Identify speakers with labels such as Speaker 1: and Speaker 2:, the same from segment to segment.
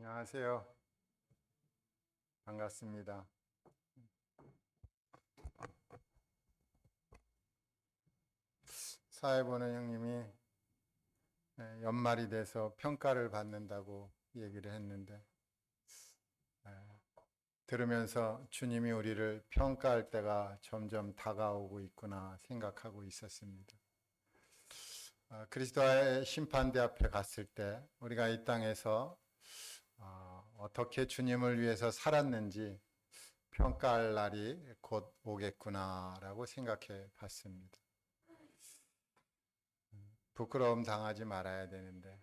Speaker 1: 안녕하세요. 반갑습니다. 사회 보는 형님이 연말이 돼서 평가를 받는다고 얘기를 했는데, 들으면서 주님이 우리를 평가할 때가 점점 다가오고 있구나 생각하고 있었습니다. 그리스도의 심판대 앞에 갔을 때 우리가 이 땅에서 어떻게 주님을 위해서 살았는지 평가할 날이 곧 오겠구나라고 생각해 봤습니다. 부끄러움 당하지 말아야 되는데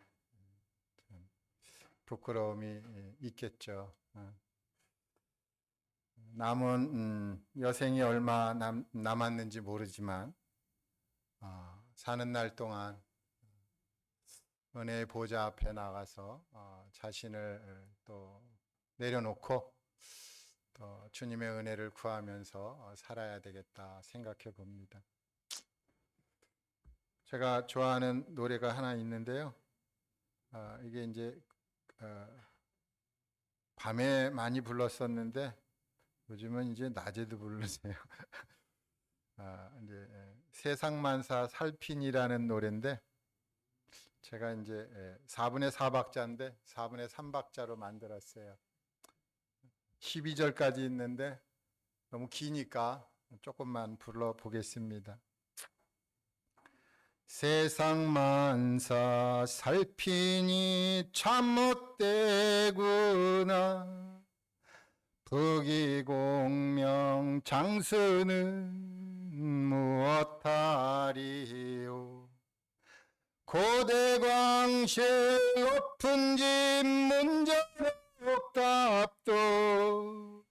Speaker 1: 부끄러움이 있겠죠. 남은 여생이 얼마 남았는지 모르지만 사는 날 동안 은혜의 보좌 앞에 나가서 자신을 또 내려놓고 또 주님의 은혜를 구하면서 살아야 되겠다 생각해 봅니다. 제가 좋아하는 노래가 하나 있는데요. 이게 이제 밤에 많이 불렀었는데 요즘은 이제 낮에도 부르세요. 이제 세상만사 살핀이라는 노래인데 제가 이제 4분의 4박자인데 4분의 3박자로 만들었어요. 12절까지 있는데 너무 기니까 조금만 불러보겠습니다. 세상만사 살피니 참 못되구나. 부귀공명 장수는 무엇하리요. 고대광실 높은 집 문전옥답도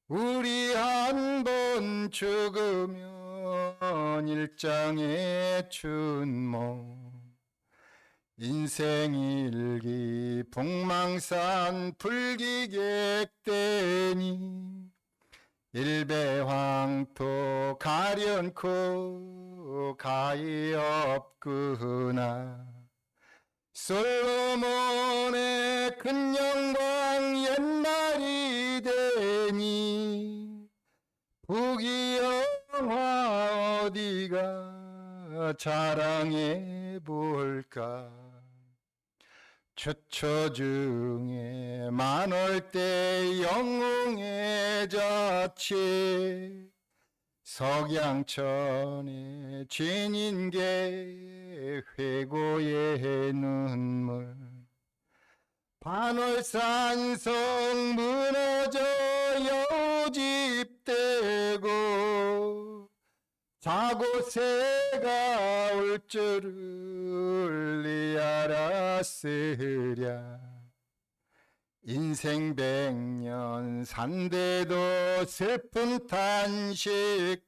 Speaker 1: 우리 한 번 죽으면 일장의 춘모. 인생일기 북망산 불기객되니 일배황토 가련코 가히 없구나. 솔로몬의 큰 영광 옛날이 되니 부귀영화 어디가 자랑해 볼까. 추초 중에 만월 때 영웅의 자치 석양천의 진인계 회고의 눈물 반월산성 무너져 여우집되고 자고새가 올 줄을 니 알았으랴. 인생 100년 산대도 슬픈 탄식뿐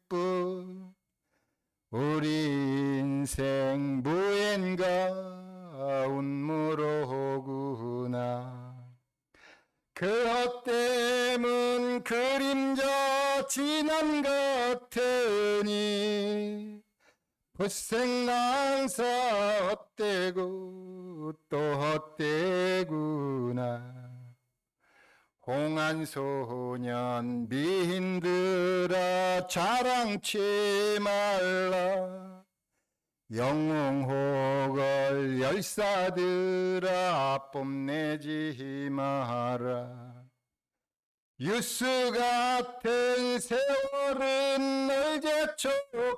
Speaker 1: 우리 인생 무엔가 운무로구나. 그 헛됨은 그림자 지난 같으니 불생낭사 헛되고 또 헛되구나. 홍안소년 미인들아 자랑치 말라. 영웅호걸 열사들아 뽐내지 마라. 유스 같은 세월은 널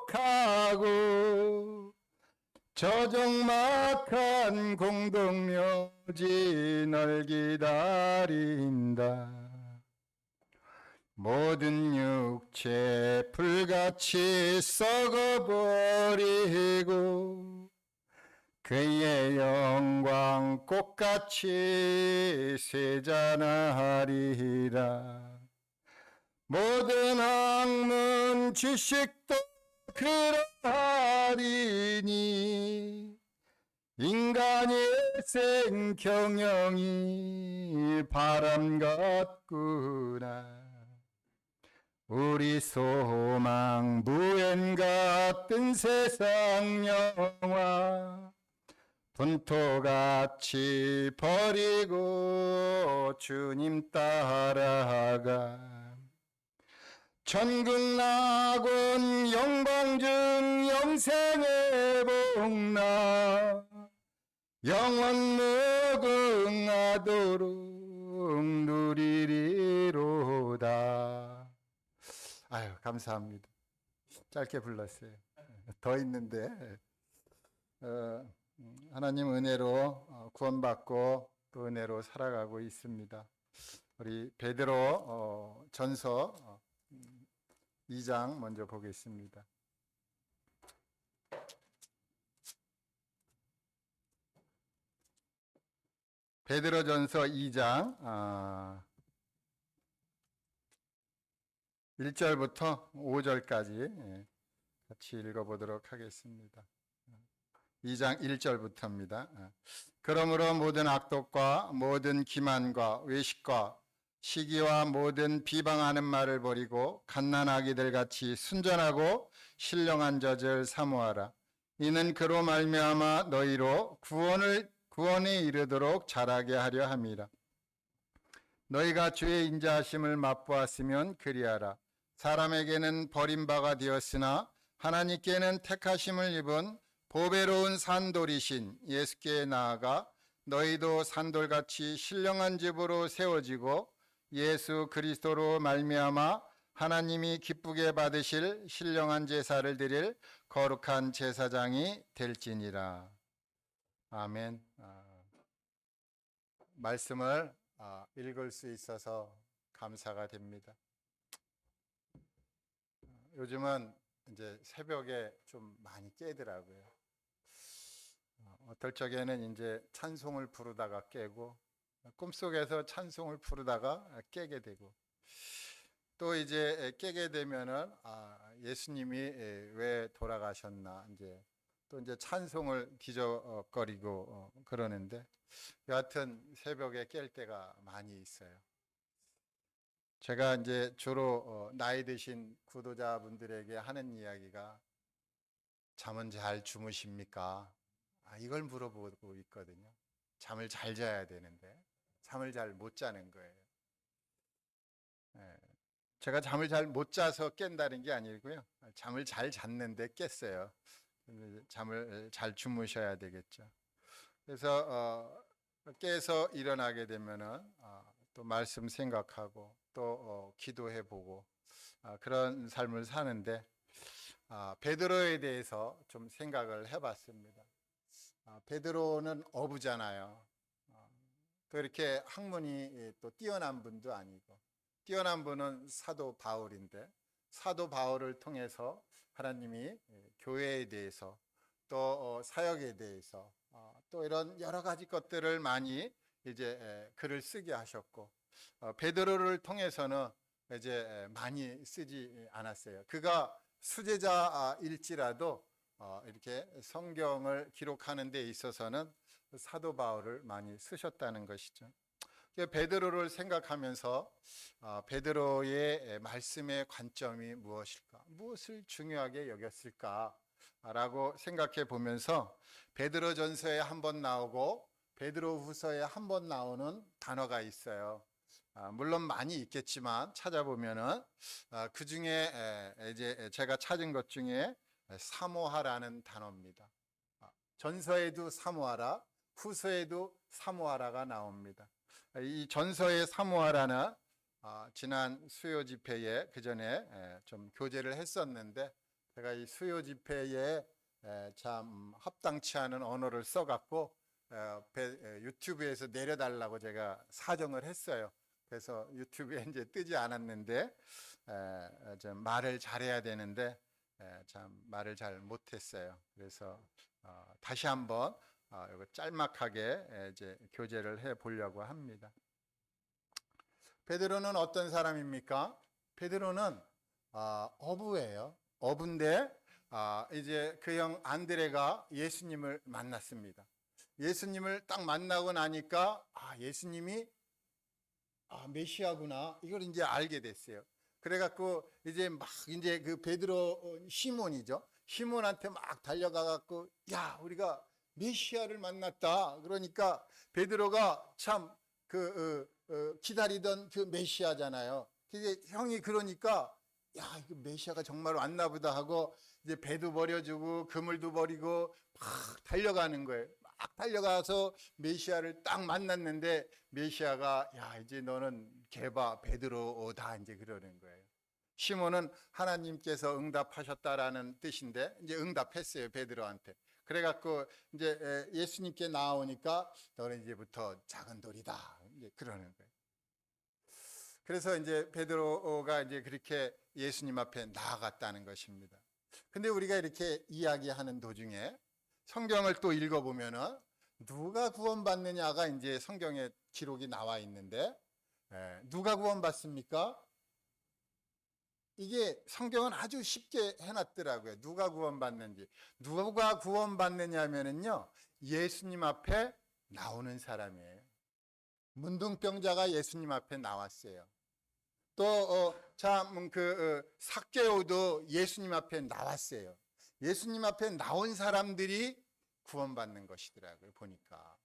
Speaker 1: 재촉하고 저정막한 공동묘지 널 기다린다. 모든 육체 불같이 썩어버리고 그의 영광 꽃같이 세잔하리라. 모든 학문 지식도 그러하리니 인간의 생 경영이 바람 같구나. 우리 소망 무엔 같은 세상 영화 분토같이 버리고 주님 따라가 천국 낙원 영광 중 영생의 복나 영원 무궁하도록 누리리로다. 아유, 감사합니다. 짧게 불렀어요. 더 있는데 하나님 은혜로 구원받고 또 은혜로 살아가고 있습니다. 우리 베드로 전서 2장 먼저 보겠습니다. 베드로전서 2장 1절부터 5절까지 같이 읽어보도록 하겠습니다. 2장 1절부터입니다. 그러므로 모든 악독과 모든 기만과 외식과 시기와 모든 비방하는 말을 버리고 갓난아기들 같이 순전하고 신령한 젖을 사모하라. 이는 그로 말미암아 너희로 구원에 이르도록 자라게 하려 함이라. 너희가 주의 인자하심을 맛보았으면 그리하라. 사람에게는 버림바가 되었으나 하나님께는 택하심을 입은 보배로운 산돌이신 예수께 나아가 너희도 산돌같이 신령한 집으로 세워지고 예수 그리스도로 말미암아 하나님이 기쁘게 받으실 신령한 제사를 드릴 거룩한 제사장이 될지니라. 아멘. 말씀을 읽을 수 있어서 감사가 됩니다. 요즘은 이제 새벽에 좀 많이 깨더라고요. 어떨 적에는 이제 찬송을 부르다가 깨고 꿈속에서 찬송을 부르다가 깨게 되고 또 이제 깨게 되면은 예수님이 왜 돌아가셨나 또 이제 찬송을 뒤적거리고 그러는데 여하튼 새벽에 깰 때가 많이 있어요. 제가 이제 주로 나이 드신 구도자분들에게 하는 이야기가 잠은 잘 주무십니까? 이걸 물어보고 있거든요. 잠을 잘 자야 되는데 잠을 잘 못 자는 거예요. 제가 잠을 잘 못 자서 깬다는 게 아니고요. 잠을 잘 잤는데 깼어요. 잠을 잘 주무셔야 되겠죠. 그래서 깨서 일어나게 되면은 또 말씀 생각하고 또 기도해 보고 그런 삶을 사는데 베드로에 대해서 좀 생각을 해봤습니다. 베드로는 어부잖아요. 또 이렇게 학문이 또 뛰어난 분도 아니고 뛰어난 분은 사도 바울인데 사도 바울을 통해서 하나님이 교회에 대해서 또 사역에 대해서 또 이런 여러 가지 것들을 많이 이제 글을 쓰게 하셨고 베드로를 통해서는 이제 많이 쓰지 않았어요. 그가 수제자일지라도 이렇게 성경을 기록하는 데 있어서는 사도 바울을 많이 쓰셨다는 것이죠. 베드로를 생각하면서 베드로의 말씀의 관점이 무엇일까? 무엇을 중요하게 여겼을까라고 생각해 보면서 베드로전서에 한번 나오고 베드로후서에 한번 나오는 단어가 있어요. 물론 많이 있겠지만 찾아보면은 그 중에 이제 제가 찾은 것 중에 사모하라는 단어입니다. 전서에도 사모하라, 후서에도 사모하라가 나옵니다. 이 전서의 사모하라는 지난 수요 집회에 그 전에 좀 교제를 했었는데 제가 이 수요 집회에 참 합당치 않은 언어를 써갖고 유튜브에서 내려달라고 제가 사정을 했어요. 그래서 유튜브에 이제 뜨지 않았는데 좀 말을 잘해야 되는데 참 말을 잘 못했어요. 그래서 다시 한번 이거 짤막하게 이제 교제를 해 보려고 합니다. 베드로는 어떤 사람입니까? 베드로는 어부예요. 어부인데 이제 그 형 안드레가 예수님을 만났습니다. 예수님을 딱 만나고 나니까 예수님이 메시아구나 이걸 이제 알게 됐어요. 그래갖고 이제 그 베드로 시몬이죠. 시몬한테 막 달려가갖고 우리가 메시아를 만났다. 그러니까 베드로가 참 기다리던 그 메시아잖아요. 그게 형이 그러니까 야, 이거 메시아가 정말 왔나 보다 하고 이제 배도 버려주고 그물도 버리고 막 달려가는 거예요. 막 달려가서 메시아를 딱 만났는데 메시아가 야, 이제 너는 개바 베드로다 이제 그러는 거예요. 시몬은 하나님께서 응답하셨다라는 뜻인데 이제 응답했어요, 베드로한테. 그래갖고 이제 예수님께 나오니까 너는 이제부터 작은 돌이다 이제 그러는 거예요. 그래서 이제 베드로가 이제 그렇게 예수님 앞에 나아갔다는 것입니다. 근데 우리가 이렇게 이야기하는 도중에 성경을 또 읽어보면은 누가 구원받느냐가 이제 성경에 기록이 나와 있는데, 누가 구원받습니까? 이게 성경은 아주 쉽게 해놨더라고요. 누가 구원받는지. 누가 구원받느냐면은요, 예수님 앞에 나오는 사람이에요. 문둥병자가 예수님 앞에 나왔어요. 또 삭개오도 예수님 앞에 나왔어요. 예수님 앞에 나온 사람들이 구원받는 것이더라고요, 보니까.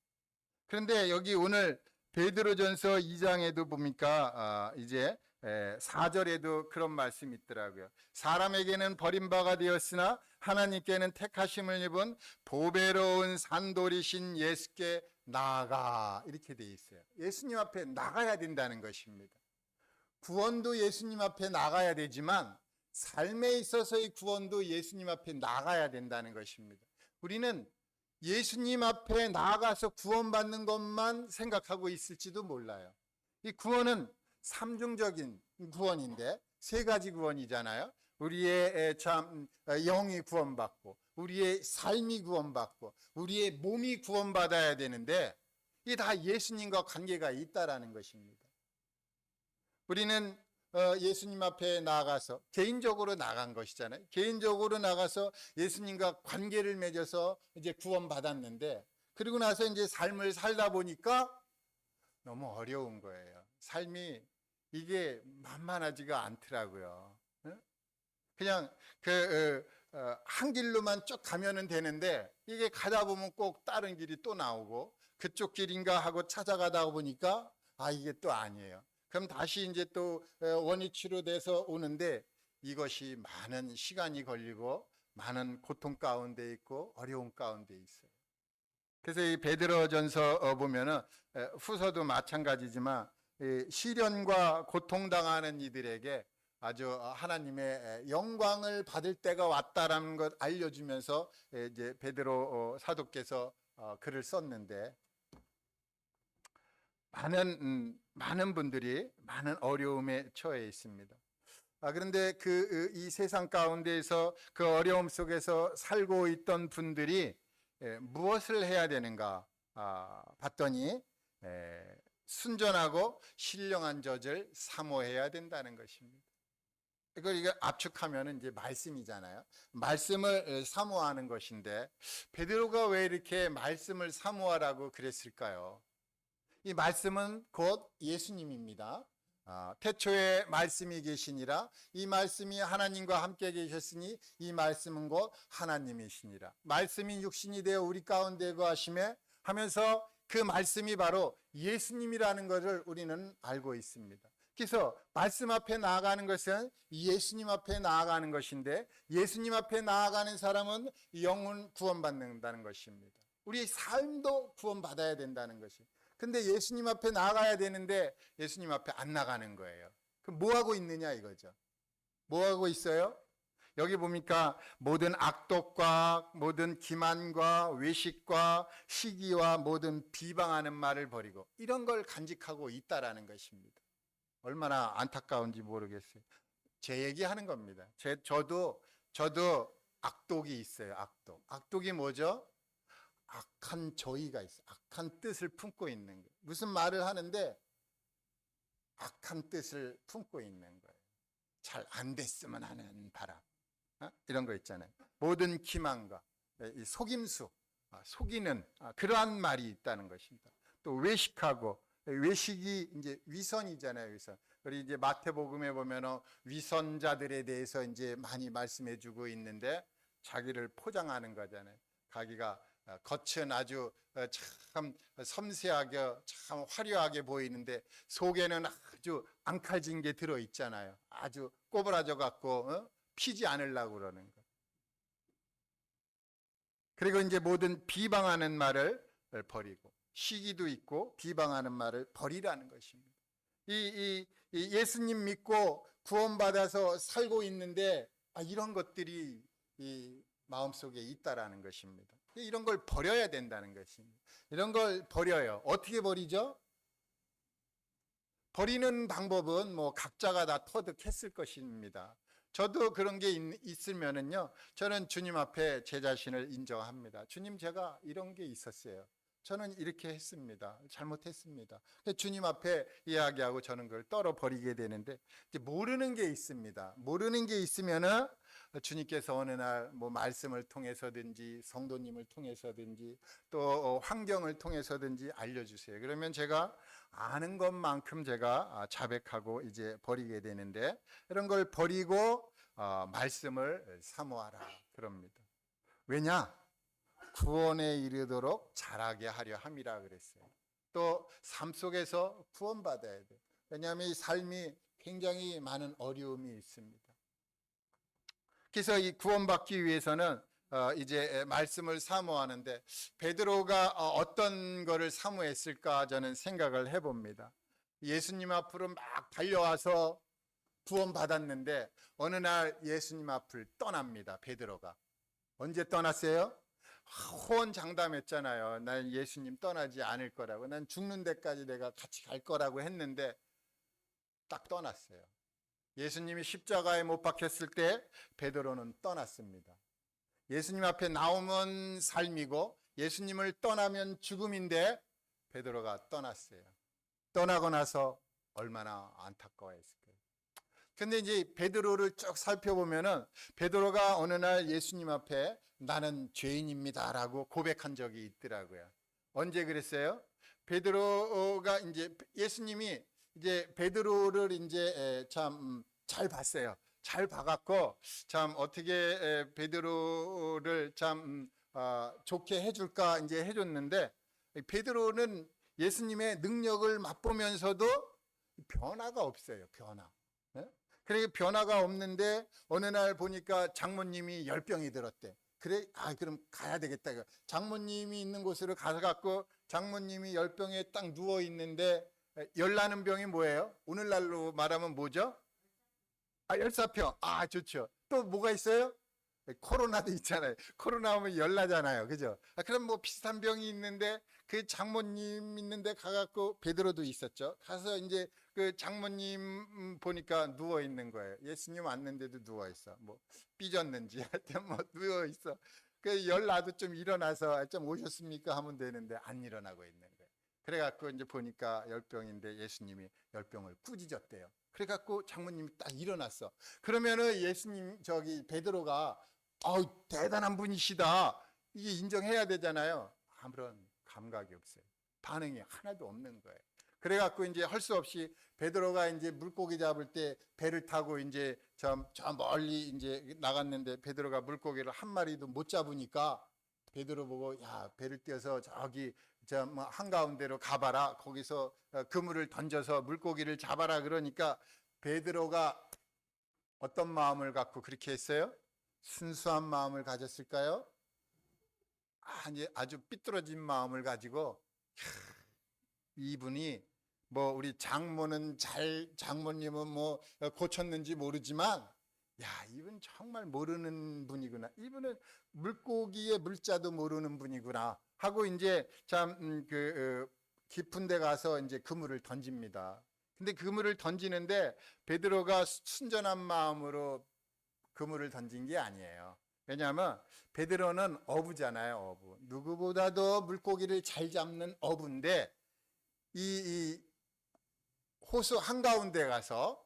Speaker 1: 그런데 여기 오늘 베드로전서 2장에도 보니까 이제 4절에도 그런 말씀이 있더라고요. 사람에게는 버림바가 되었으나 하나님께는 택하심을 입은 보배로운 산돌이신 예수께 나아가, 이렇게 돼 있어요. 예수님 앞에 나가야 된다는 것입니다. 구원도 예수님 앞에 나가야 되지만 삶에 있어서의 구원도 예수님 앞에 나가야 된다는 것입니다. 우리는 예수님 앞에 나아가서 구원받는 것만 생각하고 있을지도 몰라요. 이 구원은 삼중적인 구원인데 세 가지 구원이잖아요. 우리의 영이 구원받고 우리의 삶이 구원받고 우리의 몸이 구원받아야 되는데 이게 다 예수님과 관계가 있다라는 것입니다. 우리는 예수님 앞에 나가서 개인적으로 나간 것이잖아요. 개인적으로 나가서 예수님과 관계를 맺어서 이제 구원받았는데, 그리고 나서 이제 삶을 살다 보니까 너무 어려운 거예요. 삶이 이게 만만하지가 않더라고요. 그냥 한 길로만 쭉 가면은 되는데 이게 가다 보면 꼭 다른 길이 또 나오고 그쪽 길인가 하고 찾아가다 보니까 이게 또 아니에요. 그럼 다시 이제 또 원위치로 돼서 오는데 이것이 많은 시간이 걸리고 많은 고통 가운데 있고 어려움 가운데 있어요. 그래서 이 베드로전서 보면은 후서도 마찬가지지만 시련과 고통당하는 이들에게 아주 하나님의 영광을 받을 때가 왔다라는 것 알려주면서 이제 베드로 사도께서 글을 썼는데 많은 분들이 많은 어려움에 처해 있습니다. 그런데 이 세상 가운데에서 그 어려움 속에서 살고 있던 분들이 무엇을 해야 되는가 봤더니 순전하고 신령한 젖을 사모해야 된다는 것입니다. 이거 압축하면 이제 말씀이잖아요. 말씀을 사모하는 것인데 베드로가 왜 이렇게 말씀을 사모하라고 그랬을까요? 이 말씀은 곧 예수님입니다. 태초에 말씀이 계시니라. 이 말씀이 하나님과 함께 계셨으니 이 말씀은 곧 하나님이시니라. 말씀이 육신이 되어 우리 가운데 거하심에 하면서 그 말씀이 바로 예수님이라는 것을 우리는 알고 있습니다. 그래서 말씀 앞에 나아가는 것은 예수님 앞에 나아가는 것인데 예수님 앞에 나아가는 사람은 영혼 구원받는다는 것입니다. 우리 삶도 구원받아야 된다는 것입니다. 근데 예수님 앞에 나가야 되는데 예수님 앞에 안 나가는 거예요. 그럼 뭐 하고 있느냐 이거죠. 뭐 하고 있어요? 여기 보니까 모든 악독과 모든 기만과 외식과 시기와 모든 비방하는 말을 버리고 이런 걸 간직하고 있다라는 것입니다. 얼마나 안타까운지 모르겠어요. 제 얘기하는 겁니다. 저도 악독이 있어요. 악독이 뭐죠? 악한 저희가 있어요. 악한 뜻을 품고 있는 거예요. 무슨 말을 하는데 악한 뜻을 품고 있는 거예요. 잘 안 됐으면 하는 바람, 이런 거 있잖아요. 모든 기만과 속임수, 속이는 그러한 말이 있다는 것입니다. 또 외식하고 외식이 이제 위선이잖아요. 위선. 우리 이제 마태복음에 보면 위선자들에 대해서 이제 많이 말씀해주고 있는데 자기를 포장하는 거잖아요. 자기가 겉은 아주 참 섬세하게 참 화려하게 보이는데 속에는 아주 앙칼진 게 들어 있잖아요. 아주 꼬부라져 갖고 피지 않으려고 그러는 거. 그리고 이제 모든 비방하는 말을 버리고, 시기도 있고 비방하는 말을 버리라는 것입니다. 이 예수님 믿고 구원받아서 살고 있는데 이런 것들이 이 마음속에 있다라는 것입니다. 이런 걸 버려야 된다는 것입니다. 이런 걸 버려요. 어떻게 버리죠? 버리는 방법은 뭐 각자가 다 터득했을 것입니다. 저도 그런 게 있으면은요, 저는 주님 앞에 제 자신을 인정합니다. 주님, 제가 이런 게 있었어요. 저는 이렇게 했습니다. 잘못했습니다. 주님 앞에 이야기하고 저는 그걸 떨어버리게 되는데, 이제 모르는 게 있습니다. 모르는 게 있으면은 주님께서 어느 날 뭐 말씀을 통해서든지 성도님을 통해서든지 또 환경을 통해서든지 알려주세요. 그러면 제가 아는 것만큼 제가 자백하고 이제 버리게 되는데, 이런 걸 버리고 말씀을 사모하라 그럽니다. 왜냐? 구원에 이르도록 자라게 하려 함이라 그랬어요. 또 삶 속에서 구원받아야 돼요. 왜냐하면 이 삶이 굉장히 많은 어려움이 있습니다. 그래서 이 구원받기 위해서는 이제 말씀을 사모하는데, 베드로가 어떤 거를 사모했을까 저는 생각을 해봅니다. 예수님 앞으로 막 달려와서 구원받았는데 어느 날 예수님 앞을 떠납니다. 베드로가. 언제 떠났어요? 호언장담했잖아요. 난 예수님 떠나지 않을 거라고. 난 죽는 데까지 내가 같이 갈 거라고 했는데 딱 떠났어요. 예수님이 십자가에 못 박혔을 때 베드로는 떠났습니다. 예수님 앞에 나오면 삶이고 예수님을 떠나면 죽음인데 베드로가 떠났어요. 떠나고 나서 얼마나 안타까워했을까요? 근데 이제 베드로를 쭉 살펴보면은 베드로가 어느 날 예수님 앞에 나는 죄인입니다라고 고백한 적이 있더라고요. 언제 그랬어요? 베드로가 이제 예수님이 이제 베드로를 이제 참 잘 봤어요. 잘 봐갖고 참 어떻게 베드로를 참 좋게 해줄까 이제 해줬는데, 베드로는 예수님의 능력을 맛보면서도 변화가 없어요. 변화. 그러니까 변화가 없는데 어느 날 보니까 장모님이 열병이 들었대. 그래, 그럼 가야 되겠다. 장모님이 있는 곳으로 가서갖고 장모님이 열병에 딱 누워 있는데, 열나는 병이 뭐예요? 오늘날로 말하면 뭐죠? 열사병. 좋죠. 또 뭐가 있어요? 코로나도 있잖아요. 코로나 오면 열나잖아요. 그죠? 그럼 뭐 비슷한 병이 있는데 그 장모님 있는데 가갖고 베드로도 있었죠. 가서 이제 그 장모님 보니까 누워 있는 거예요. 예수님 왔는데도 누워 있어. 뭐 삐졌는지 하여튼 뭐 누워 있어. 그 열나도 좀 일어나서 좀 오셨습니까 하면 되는데 안 일어나고 있는 거예요. 그래갖고 이제 보니까 열병인데 예수님이 열병을 꾸짖었대요. 그래갖고 장모님이 딱 일어났어. 그러면은 예수님 베드로가 대단한 분이시다 이게 인정해야 되잖아요. 아무런 감각이 없어요. 반응이 하나도 없는 거예요. 그래갖고 이제 할 수 없이 베드로가 이제 물고기 잡을 때 배를 타고 이제 저 멀리 이제 나갔는데 베드로가 물고기를 한 마리도 못 잡으니까 베드로 보고 야 배를 띄어서 저기 한가운데로 가봐라. 거기서 그물을 던져서 물고기를 잡아라. 그러니까 베드로가 어떤 마음을 갖고 그렇게 했어요? 순수한 마음을 가졌을까요? 아주 삐뚤어진 마음을 가지고 이분이 뭐 우리 장모님은 뭐 고쳤는지 모르지만 이분 정말 모르는 분이구나. 이분은 물고기의 물자도 모르는 분이구나 하고 이제 참 깊은 데 가서 이제 그물을 던집니다. 근데 그물을 던지는데 베드로가 순전한 마음으로 그물을 던진 게 아니에요. 왜냐하면 베드로는 어부잖아요. 어부. 누구보다도 물고기를 잘 잡는 어부인데 이 호수 한가운데 가서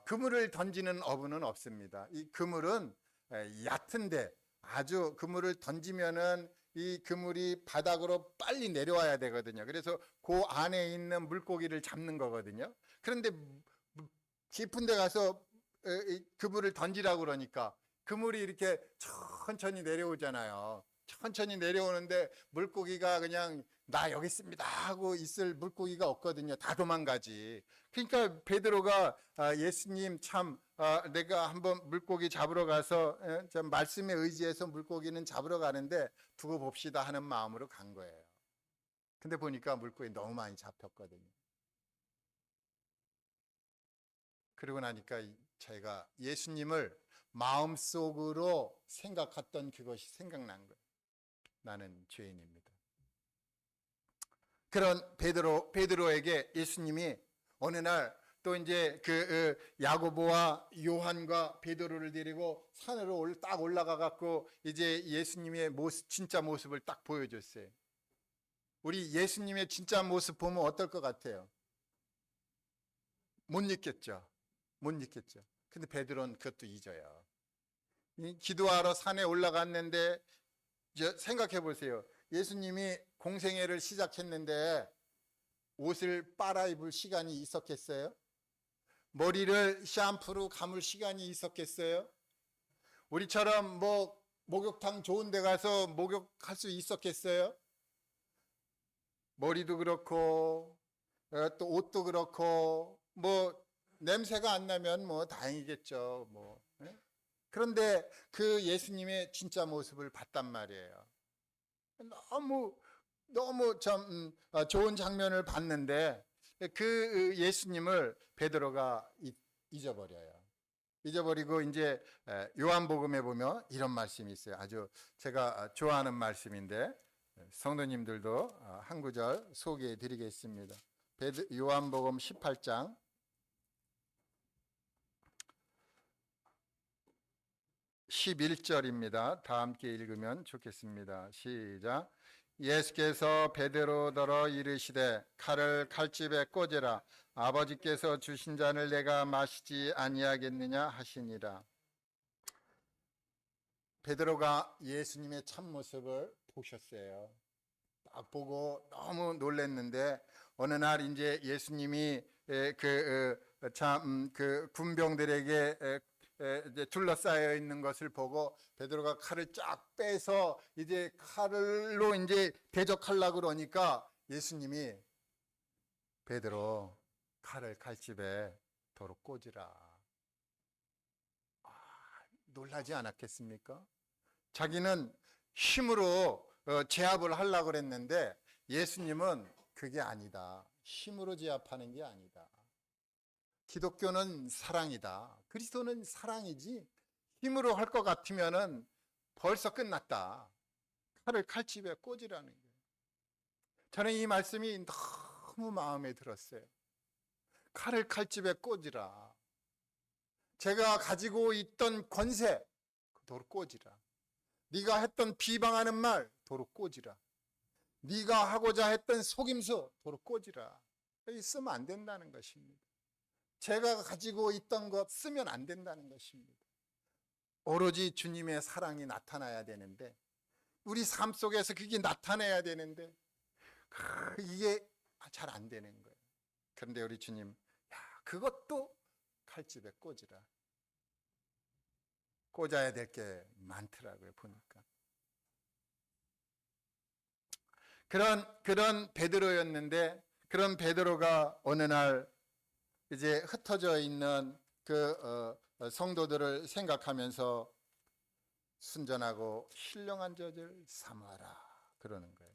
Speaker 1: 그물을 던지는 어부는 없습니다. 이 그물은 얕은데 아주 그물을 던지면은 이 그물이 바닥으로 빨리 내려와야 되거든요. 그래서 그 안에 있는 물고기를 잡는 거거든요. 그런데 깊은 데 가서 그물을 던지라고 그러니까 그물이 이렇게 천천히 내려오잖아요. 천천히 내려오는데 물고기가 그냥 나 여기 있습니다 하고 있을 물고기가 없거든요. 다 도망가지. 그러니까 베드로가 예수님 참 내가 한번 물고기 잡으러 가서 좀 말씀에 의지해서 물고기는 잡으러 가는데 두고 봅시다 하는 마음으로 간 거예요. 근데 보니까 물고기 너무 많이 잡혔거든요. 그러고 나니까 제가 예수님을 마음속으로 생각했던 그것이 생각난 거예요. 나는 죄인입니다. 그런 베드로에게 예수님이 어느 날 또 이제 그 야고보와 요한과 베드로를 데리고 산으로 딱 올라가 갖고 이제 예수님의 모습, 진짜 모습을 딱 보여줬어요. 우리 예수님의 진짜 모습 보면 어떨 것 같아요? 못 잊겠죠. 못 잊겠죠. 근데 베드로는 그것도 잊어요. 기도하러 산에 올라갔는데 생각해 보세요. 예수님이 공생애를 시작했는데 옷을 빨아입을 시간이 있었겠어요? 머리를 샴푸로 감을 시간이 있었겠어요? 우리처럼 뭐 목욕탕 좋은 데 가서 목욕할 수 있었겠어요? 머리도 그렇고 또 옷도 그렇고 뭐 냄새가 안 나면 뭐 다행이겠죠. 뭐. 그런데 그 예수님의 진짜 모습을 봤단 말이에요. 너무 참 좋은 장면을 봤는데 그 예수님을 베드로가 잊어버려요. 잊어버리고 이제 요한복음에 보면 이런 말씀이 있어요. 아주 제가 좋아하는 말씀인데 성도님들도 한 구절 소개해 드리겠습니다. 요한복음 18장 11절입니다. 다 함께 읽으면 좋겠습니다. 시작. 예수께서 베드로더러 이르시되 칼을 칼집에 꽂으라. 아버지께서 주신 잔을 내가 마시지 아니하겠느냐 하시니라. 베드로가 예수님의 참모습을 보셨어요. 딱 보고 너무 놀랐는데 어느 날 이제 예수님이 그 군병들에게 이제 둘러싸여 있는 것을 보고 베드로가 칼을 쫙 빼서 이제 칼로 이제 대적하려고 그러니까 예수님이 베드로 칼을 칼집에 도로 꽂으라. 놀라지 않았겠습니까? 자기는 힘으로 제압을 하려고 그랬는데 예수님은 그게 아니다. 힘으로 제압하는 게 아니다. 기독교는 사랑이다. 그리스도는 사랑이지 힘으로 할 것 같으면은 벌써 끝났다. 칼을 칼집에 꽂으라는 거예요. 저는 이 말씀이 너무 마음에 들었어요. 칼을 칼집에 꽂으라. 제가 가지고 있던 권세 도로 꽂으라. 네가 했던 비방하는 말 도로 꽂으라. 네가 하고자 했던 속임수 도로 꽂으라. 쓰면 안 된다는 것입니다. 제가 가지고 있던 것 쓰면 안 된다는 것입니다. 오로지 주님의 사랑이 나타나야 되는데 우리 삶 속에서 그게 나타나야 되는데 이게 잘 안 되는 거예요. 그런데 우리 주님 그것도 칼집에 꽂으라. 꽂아야 될 게 많더라고요. 보니까 그런 베드로였는데 그런 베드로가 어느 날 이제 흩어져 있는 그 성도들을 생각하면서 순전하고 신령한 젖을 삼아라 그러는 거예요.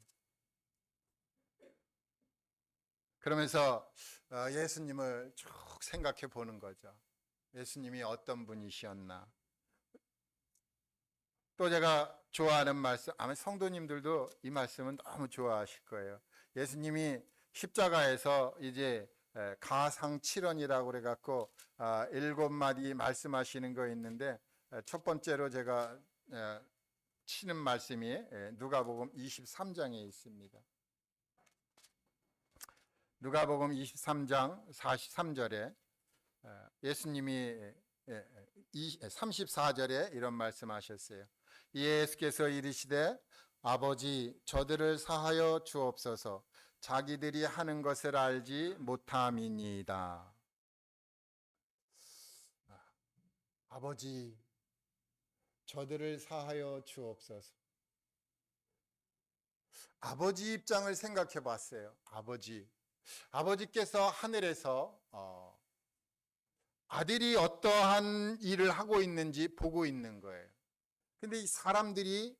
Speaker 1: 그러면서 예수님을 쭉 생각해 보는 거죠. 예수님이 어떤 분이셨나. 또 제가 좋아하는 말씀, 아마 성도님들도 이 말씀은 너무 좋아하실 거예요. 예수님이 십자가에서 이제 가상칠언이라고 그래갖고 7마디 말씀하시는 거 있는데 첫 번째로 제가 치는 말씀이 누가복음 23장에 있습니다. 누가복음 23장 43절에 예수님이 34절에 이런 말씀하셨어요. 예수께서 이르시되 아버지 저들을 사하여 주옵소서 자기들이 하는 것을 알지 못함이니이다. 아버지 저들을 사하여 주옵소서. 아버지 입장을 생각해 봤어요. 아버지께서 하늘에서 아들이 어떠한 일을 하고 있는지 보고 있는 거예요. 근데 이 사람들이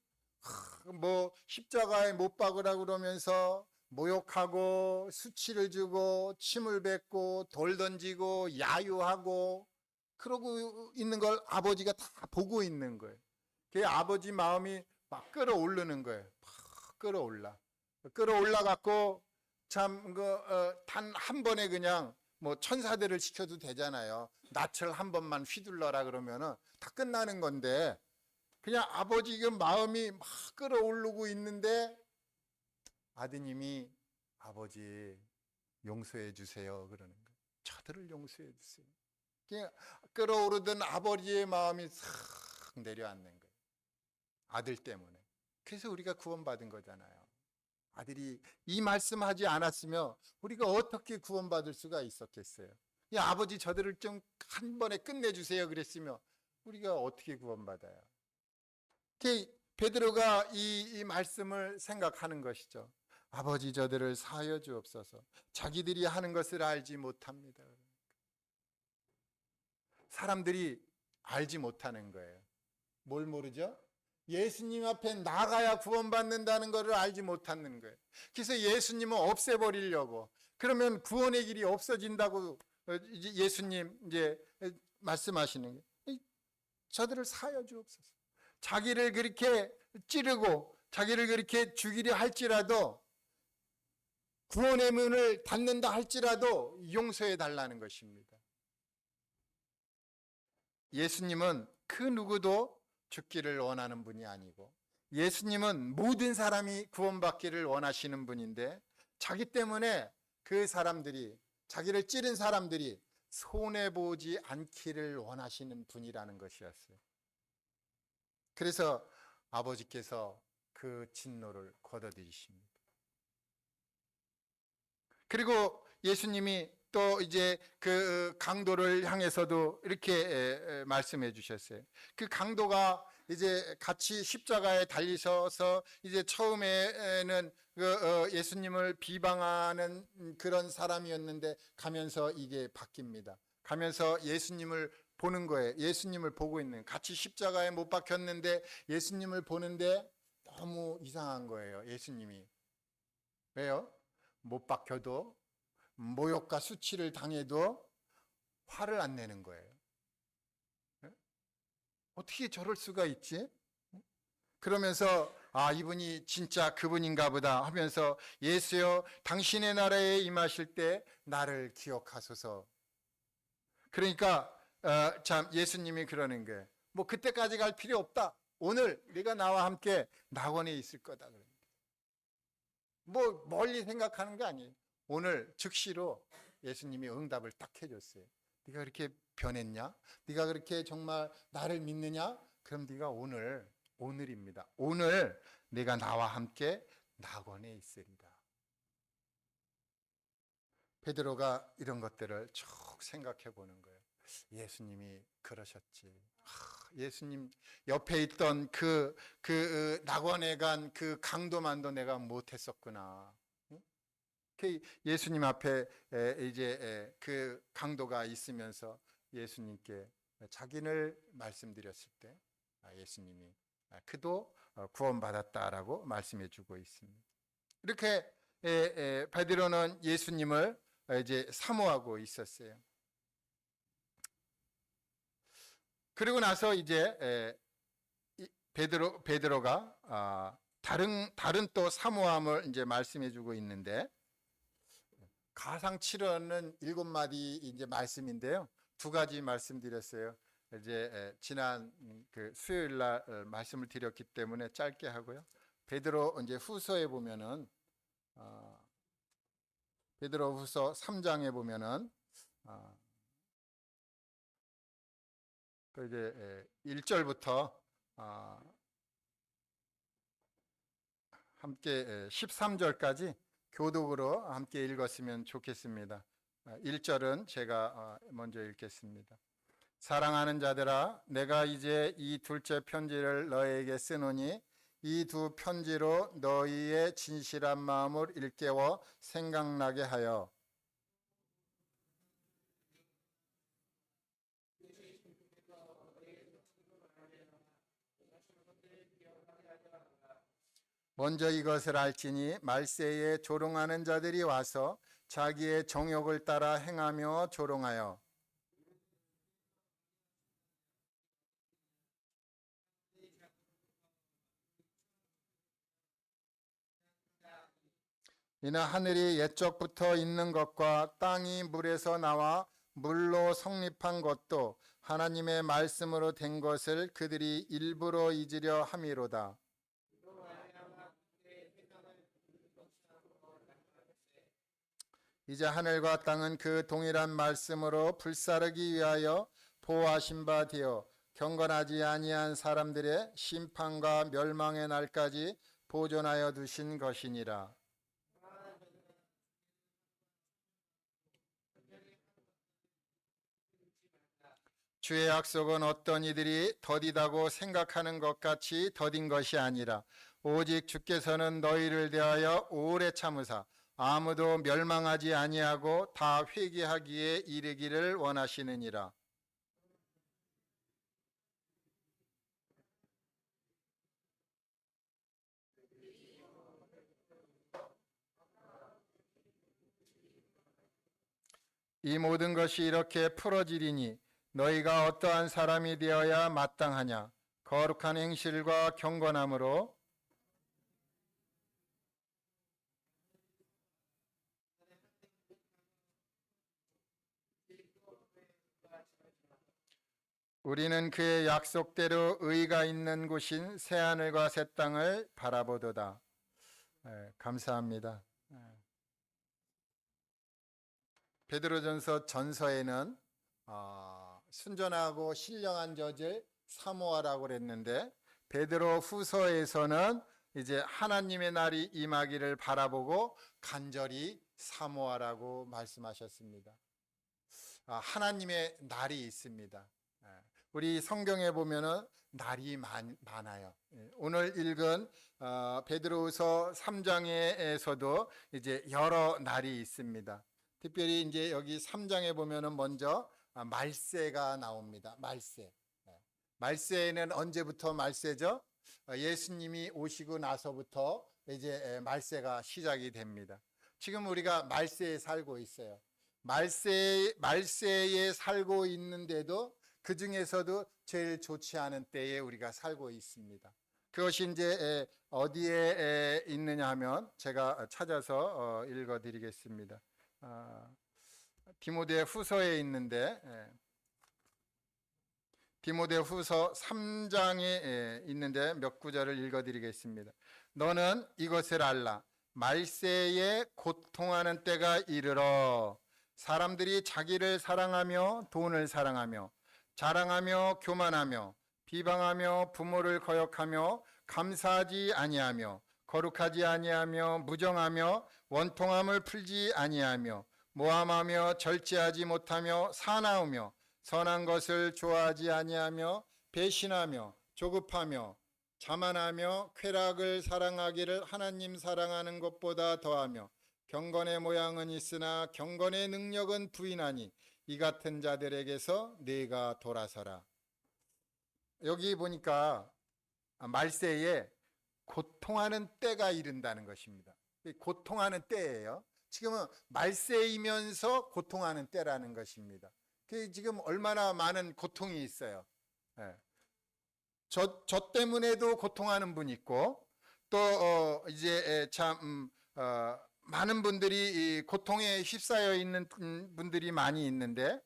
Speaker 1: 뭐 십자가에 못 박으라 그러면서 모욕하고 수치를 주고 침을 뱉고 돌 던지고 야유하고 그러고 있는 걸 아버지가 다 보고 있는 거예요. 그 아버지 마음이 막 끌어오르는 거예요. 막 끌어올라 갖고 참 단 한 번에 그냥 뭐 천사들을 시켜도 되잖아요. 낯을 한 번만 휘둘러라 그러면은 다 끝나는 건데 그냥 아버지 그 마음이 막 끌어오르고 있는데 아드님이 아버지 용서해 주세요 그러는 거예요. 저들을 용서해 주세요. 그냥 끌어오르던 아버지의 마음이 싹 내려앉는 거예요. 아들 때문에. 그래서 우리가 구원받은 거잖아요. 아들이 이 말씀하지 않았으면 우리가 어떻게 구원받을 수가 있었겠어요? 야, 아버지 저들을 좀 한 번에 끝내주세요 그랬으면 우리가 어떻게 구원받아요? 베드로가 이 말씀을 생각하는 것이죠. 아버지 저들을 사하여 주옵소서. 자기들이 하는 것을 알지 못합니다. 사람들이 알지 못하는 거예요. 뭘 모르죠? 예수님 앞에 나가야 구원받는다는 것을 알지 못하는 거예요. 그래서 예수님을 없애버리려고, 그러면 구원의 길이 없어진다고 예수님 이제 말씀하시는 거예요. 저들을 사하여 주옵소서. 자기를 그렇게 찌르고 자기를 그렇게 죽이려 할지라도, 구원의 문을 닫는다 할지라도 용서해 달라는 것입니다. 예수님은 그 누구도 죽기를 원하는 분이 아니고, 예수님은 모든 사람이 구원받기를 원하시는 분인데, 자기 때문에 그 사람들이, 자기를 찌른 사람들이 손해보지 않기를 원하시는 분이라는 것이었어요. 그래서 아버지께서 그 진노를 걷어들이십니다. 그리고 예수님이 또 이제 그 강도를 향해서도 이렇게 말씀해 주셨어요. 그 강도가 이제 같이 십자가에 달리셔서 이제 처음에는 예수님을 비방하는 그런 사람이었는데 가면서 이게 바뀝니다. 가면서 예수님을 보는 거예요. 예수님을 보고 있는, 같이 십자가에 못 박혔는데 예수님을 보는데 너무 이상한 거예요. 예수님이. 왜요? 못 박혀도, 모욕과 수치를 당해도 화를 안 내는 거예요. 어떻게 저럴 수가 있지? 그러면서 이분이 진짜 그분인가 보다 하면서, 예수여 당신의 나라에 임하실 때 나를 기억하소서. 그러니까 참 예수님이 그러는 거예요. 뭐 그때까지 갈 필요 없다. 오늘 네가 나와 함께 낙원에 있을 거다. 뭐 멀리 생각하는 게 아니에요. 오늘 즉시로 예수님이 응답을 딱 해줬어요. 네가 그렇게 변했냐? 네가 그렇게 정말 나를 믿느냐? 그럼 네가 오늘입니다. 오늘 네가 나와 함께 낙원에 있으리라. 베드로가 이런 것들을 쭉 생각해 보는 거예요. 예수님이 그러셨지. 예수님 옆에 있던 그 낙원에 간 그 강도만도 내가 못했었구나. 예수님 앞에 이제 그 강도가 있으면서 예수님께 자기를 말씀드렸을 때 예수님이 그도 구원받았다라고 말씀해 주고 있습니다. 이렇게 베드로는 예수님을 이제 사모하고 있었어요. 그리고 나서 이제 베드로가 다른 또 사모함을 이제 말씀해 주고 있는데, 가상칠언은 7마디 이제 말씀인데요. 2가지 말씀드렸어요. 이제 지난 그 수요일 날 말씀을 드렸기 때문에 짧게 하고요. 베드로 이제 후서에 보면은 베드로 후서 3장에 보면은 그 이제 1절부터 함께 13절까지 교독으로 함께 읽었으면 좋겠습니다. 1절은 제가 먼저 읽겠습니다. 사랑하는 자들아, 내가 이제 이 둘째 편지를 너에게 쓰노니 이 두 편지로 너희의 진실한 마음을 일깨워 생각나게 하여 먼저 이것을 알지니 말세에 조롱하는 자들이 와서 자기의 정욕을 따라 행하며 조롱하여 이는 하늘이 옛적부터 있는 것과 땅이 물에서 나와 물로 성립한 것도 하나님의 말씀으로 된 것을 그들이 일부러 잊으려 함이로다. 이제 하늘과 땅은 그 동일한 말씀으로 불사르기 위하여 보호하신 바 되어 경건하지 아니한 사람들의 심판과 멸망의 날까지 보존하여 두신 것이니라. 주의 약속은 어떤 이들이 더디다고 생각하는 것 같이 더딘 것이 아니라 오직 주께서는 너희를 대하여 오래 참으사 아무도 멸망하지 아니하고 다 회개하기에 이르기를 원하시느니라. 이 모든 것이 이렇게 풀어지리니 너희가 어떠한 사람이 되어야 마땅하냐? 거룩한 행실과 경건함으로 우리는 그의 약속대로 의가 있는 곳인 새하늘과 새 땅을 바라보도다. 감사합니다. 베드로전서 전서에는 순전하고 신령한 저질 사모하라고 그랬는데 베드로 후서에서는 이제 하나님의 날이 임하기를 바라보고 간절히 사모하라고 말씀하셨습니다. 하나님의 날이 있습니다. 우리 성경에 보면은 날이 많아요. 오늘 읽은 베드로후서 3장에서도 이제 여러 날이 있습니다. 특별히 이제 여기 3장에 보면은 먼저 말세가 나옵니다. 말세. 말세는 언제부터 말세죠? 예수님이 오시고 나서부터 이제 말세가 시작이 됩니다. 지금 우리가 말세에 살고 있어요. 말세에 살고 있는데도 그 중에서도 제일 좋지 않은 때에 우리가 살고 있습니다. 그것이 이제 어디에 있느냐 하면 제가 찾아서 읽어드리겠습니다. 디모데 후서에 있는데 디모데 후서 3장에 있는데 몇 구절을 읽어드리겠습니다. 너는 이것을 알라. 말세에 고통하는 때가 이르러 사람들이 자기를 사랑하며 돈을 사랑하며 자랑하며 교만하며 비방하며 부모를 거역하며 감사하지 아니하며 거룩하지 아니하며 무정하며 원통함을 풀지 아니하며 모함하며 절제하지 못하며 사나우며 선한 것을 좋아하지 아니하며 배신하며 조급하며 자만하며 쾌락을 사랑하기를 하나님 사랑하는 것보다 더하며 경건의 모양은 있으나 경건의 능력은 부인하니 이 같은 자들에게서 네가 돌아서라. 여기 보니까 말세에 고통하는 때가 이른다는 것입니다. 고통하는 때예요. 지금은 말세이면서 고통하는 때라는 것입니다. 지금 얼마나 많은 고통이 있어요. 저 때문에도 고통하는 분이 있고 또 이제 참 많은 분들이 고통에 휩싸여 있는 분들이 많이 있는데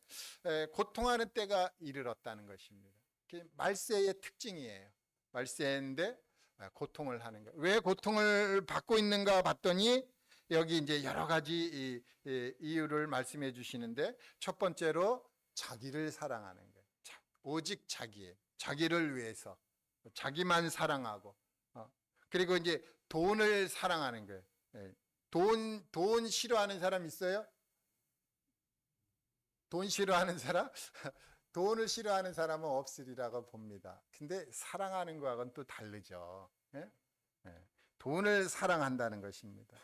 Speaker 1: 고통하는 때가 이르렀다는 것입니다. 그게 말세의 특징이에요. 말세인데 고통을 하는 거. 왜 고통을 받고 있는가 봤더니 여기 이제 여러 가지 이유를 말씀해 주시는데 첫 번째로 자기를 사랑하는 거예요. 오직 자기를 위해서 자기만 사랑하고 그리고 이제 돈을 사랑하는 거예요. 돈 싫어하는 사람 있어요? 돈 싫어하는 사람? 돈을 싫어하는 사람은 없으리라고 봅니다. 근데 사랑하는 거하고는 또 다르죠. 예, 돈을 사랑한다는 것입니다.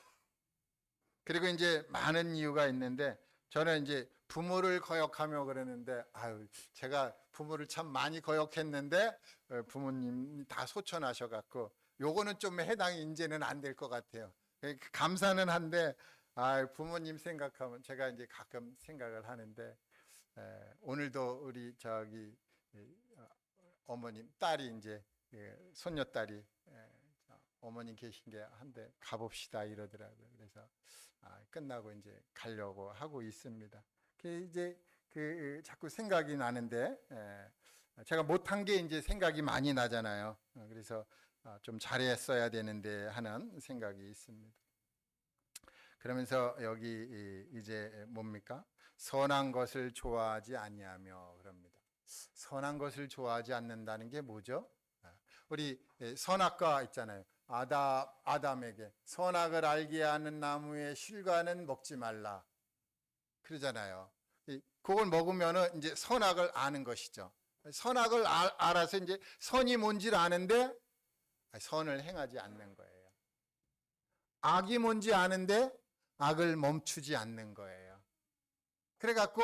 Speaker 1: 그리고 이제 많은 이유가 있는데 저는 이제 부모를 거역하며 그러는데 아유 제가 부모를 참 많이 거역했는데 부모님 다 소천하셔 갖고 요거는 좀 해당이 이제는 안 될 것 같아요. 감사는 한데 아 부모님 생각하면 제가 이제 가끔 생각을 하는데 오늘도 우리 저기 어머님 딸이 이제 손녀 딸이 어머님 계신 게 한데 가봅시다 이러더라고요. 그래서 끝나고 이제 가려고 하고 있습니다. 이제 자꾸 생각이 나는데 제가 못한 게 이제 생각이 많이 나잖아요. 그래서 좀 잘했어야 되는데 하는 생각이 있습니다. 그러면서 여기 이제 뭡니까? 선한 것을 좋아하지 아니하며 그럽니다. 선한 것을 좋아하지 않는다는 게 뭐죠? 우리 선악과 있잖아요. 아담에게 선악을 알게 하는 나무의 실과는 먹지 말라 그러잖아요. 그걸 먹으면은 이제 선악을 아는 것이죠. 선악을 알아서 이제 선이 뭔지를 아는데 선을 행하지 않는 거예요. 악이 뭔지 아는데 악을 멈추지 않는 거예요. 그래갖고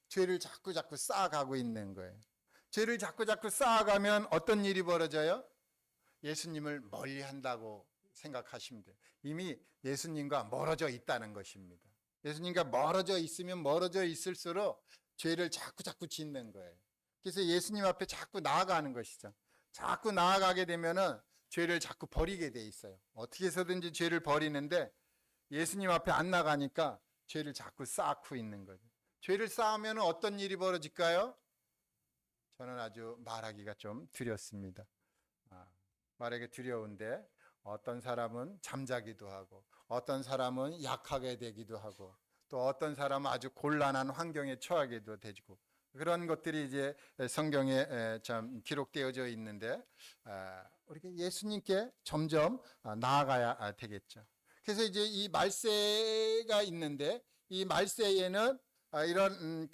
Speaker 1: 죄를 자꾸 쌓아가고 있는 거예요. 죄를 자꾸 쌓아가면 어떤 일이 벌어져요? 예수님을 멀리 한다고 생각하시면 돼요. 이미 예수님과 멀어져 있다는 것입니다. 예수님과 멀어져 있으면 멀어져 있을수록 죄를 자꾸 짓는 거예요. 그래서 예수님 앞에 자꾸 나아가는 것이죠. 자꾸 나아가게 되면은 죄를 자꾸 버리게 돼 있어요. 어떻게 해서든지 죄를 버리는데 예수님 앞에 안 나가니까 죄를 자꾸 쌓고 있는 거죠. 죄를 쌓으면 어떤 일이 벌어질까요? 저는 아주 말하기가 좀 두렵습니다. 말하기 두려운데 어떤 사람은 잠자기도 하고 어떤 사람은 약하게 되기도 하고 또 어떤 사람은 아주 곤란한 환경에 처하게도 되고 그런 것들이 이제 성경에 참 기록되어져 있는데 우리가 예수님께 점점 나아가야 되겠죠. 그래서 이제 이 말세가 있는데 이 말세에는 이런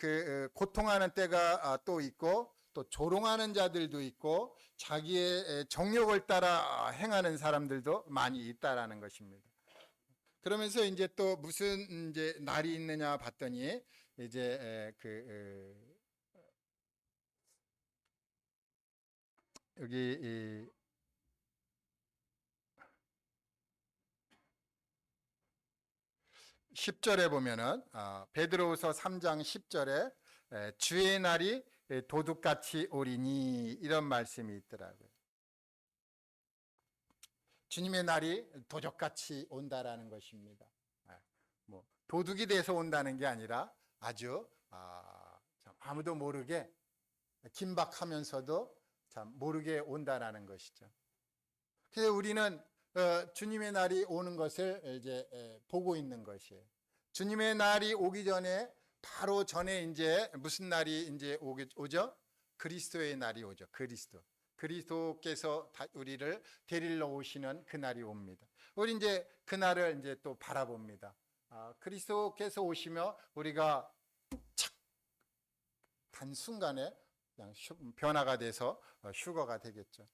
Speaker 1: 고통하는 때가 또 있고 또 조롱하는 자들도 있고 자기의 정욕을 따라 행하는 사람들도 많이 있다라는 것입니다. 그러면서 이제 또 무슨 이제 날이 있느냐 봤더니 이제 여기 10절에 보면은 베드로후서 3장 10절에 주의 날이 도둑같이 오리니 이런 말씀이 있더라고요. 주님의 날이 도적같이 온다라는 것입니다. 뭐 도둑이 돼서 온다는 게 아니라 아주 아무도 모르게 긴박하면서도 참 모르게 온다라는 것이죠. 그래서 우리는 주님의 날이 오는 것을 이제 보고 있는 것이에요. 주님의 날이 오기 전에 바로 전에 이제 무슨 날이 이제 오죠? 그리스도의 날이 오죠. 그리스도께서 우리를 데리러 오시는 그 날이 옵니다. 우리 이제 그 날을 이제 또 바라봅니다. 그리스도께서 오시며 우리가 착 단순간에 그냥 변화가 돼서 휴거가 되겠죠.